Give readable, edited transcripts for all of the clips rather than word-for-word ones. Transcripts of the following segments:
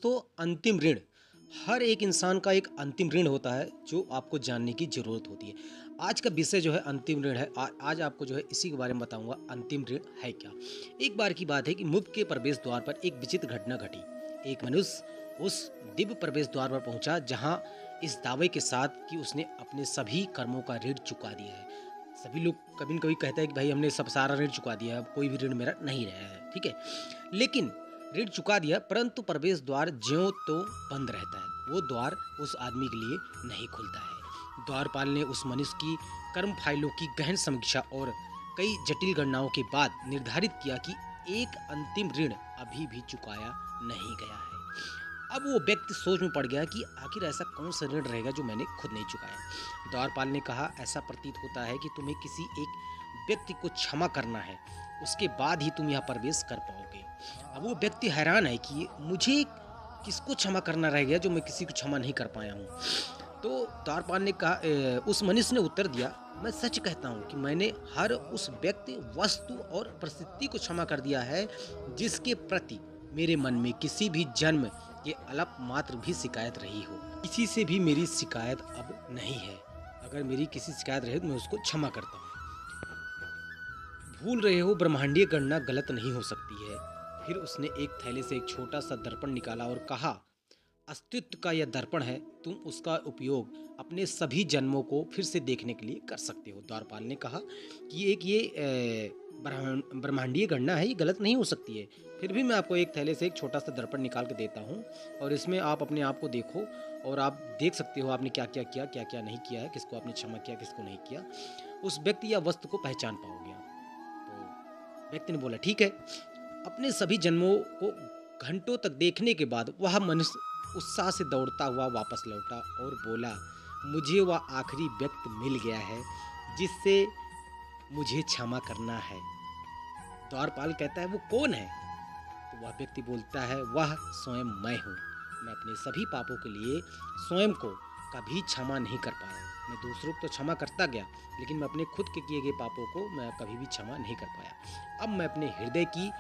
दोस्तों, अंतिम ऋण हर एक इंसान का एक अंतिम ऋण होता है जो आपको जानने की ज़रूरत होती है। आज का विषय जो है अंतिम ऋण है। आज आपको जो है इसी के बारे में बताऊँगा अंतिम ऋण है क्या। एक बार की बात है कि मुफ्त के प्रवेश द्वार पर एक विचित्र घटना घटी। एक मनुष्य उस दिव्य प्रवेश द्वार पर पहुँचा जहाँ इस दावे के साथ कि उसने अपने सभी कर्मों का ऋण चुका दिया है। सभी लोग कभी न कभी कहते हैं कि भाई हमने सब सारा ऋण चुका दिया है, अब कोई भी ऋण मेरा नहीं रहा है, ठीक है? लेकिन ऋण चुका दिया परंतु प्रवेश द्वार ज्यों तो बंद रहता है। वो द्वार उस आदमी के लिए नहीं खुलता है। द्वारपाल ने उस मनुष्य की कर्म फाइलों की गहन समीक्षा और कई जटिल गणनाओं के बाद निर्धारित किया कि एक अंतिम ऋण अभी भी चुकाया नहीं गया है। अब वो व्यक्ति सोच में पड़ गया कि आखिर ऐसा कौन सा ऋण रहेगा जो मैंने खुद नहीं चुकाया। द्वारपाल ने कहा, ऐसा प्रतीत होता है कि तुम्हें किसी एक व्यक्ति को क्षमा करना है, उसके बाद ही तुम यहाँ प्रवेश कर पाओगे। अब वो व्यक्ति हैरान है कि मुझे किसको क्षमा करना रह गया जो मैं किसी को क्षमा नहीं कर पाया हूँ। तो द्वारपाल ने कहा, उस मनुष्य ने उत्तर दिया, मैं सच कहता हूँ कि मैंने हर उस व्यक्ति, वस्तु और परिस्थिति को क्षमा कर दिया है जिसके प्रति मेरे मन में किसी भी जन्म के अल्प मात्र भी शिकायत रही हो। किसी से भी मेरी शिकायत अब नहीं है। अगर मेरी किसी शिकायत रहे तो मैं उसको क्षमा करता हूँ। भूल रहे हो, ब्रह्मांडीय गणना गलत नहीं हो सकती है। फिर उसने एक थैले से एक छोटा सा दर्पण निकाला और कहा, अस्तित्व का यह दर्पण है, तुम उसका उपयोग अपने सभी जन्मों को फिर से देखने के लिए कर सकते हो। द्वारपाल ने कहा कि एक ये ब्रह्मांडीय गणना है, ये गलत नहीं हो सकती है। फिर भी मैं आपको एक थैले से एक छोटा सा दर्पण निकाल के देता हूँ और इसमें आप अपने आप को देखो और आप देख सकते हो आपने क्या क्या किया, क्या क्या नहीं किया है, किसको आपने क्षमा किया, किसको नहीं किया। उस व्यक्ति या वस्तु को पहचान पाओगे आप। तो व्यक्ति ने बोला, ठीक है। अपने सभी जन्मों को घंटों तक देखने के बाद वह मनुष्य उत्साह से दौड़ता हुआ वापस लौटा और बोला, मुझे वह आखिरी व्यक्ति मिल गया है जिससे मुझे क्षमा करना है। द्वारपाल कहता है, वो कौन है? तो वह व्यक्ति बोलता है, वह स्वयं मैं हूँ। मैं अपने सभी पापों के लिए स्वयं को कभी क्षमा नहीं कर पाया। मैं दूसरों को तो क्षमा करता गया, लेकिन मैं अपने खुद के किए गए पापों को मैं कभी भी क्षमा नहीं कर पाया। अब मैं अपने हृदय की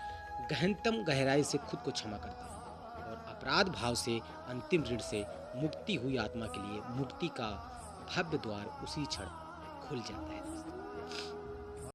गहनतम गहराई से खुद को क्षमा करता हूँ और अपराध भाव से अंतिम ऋण से मुक्ति हुई आत्मा के लिए मुक्ति का भव्य द्वार उसी क्षण खुल जाता है दोस्तों।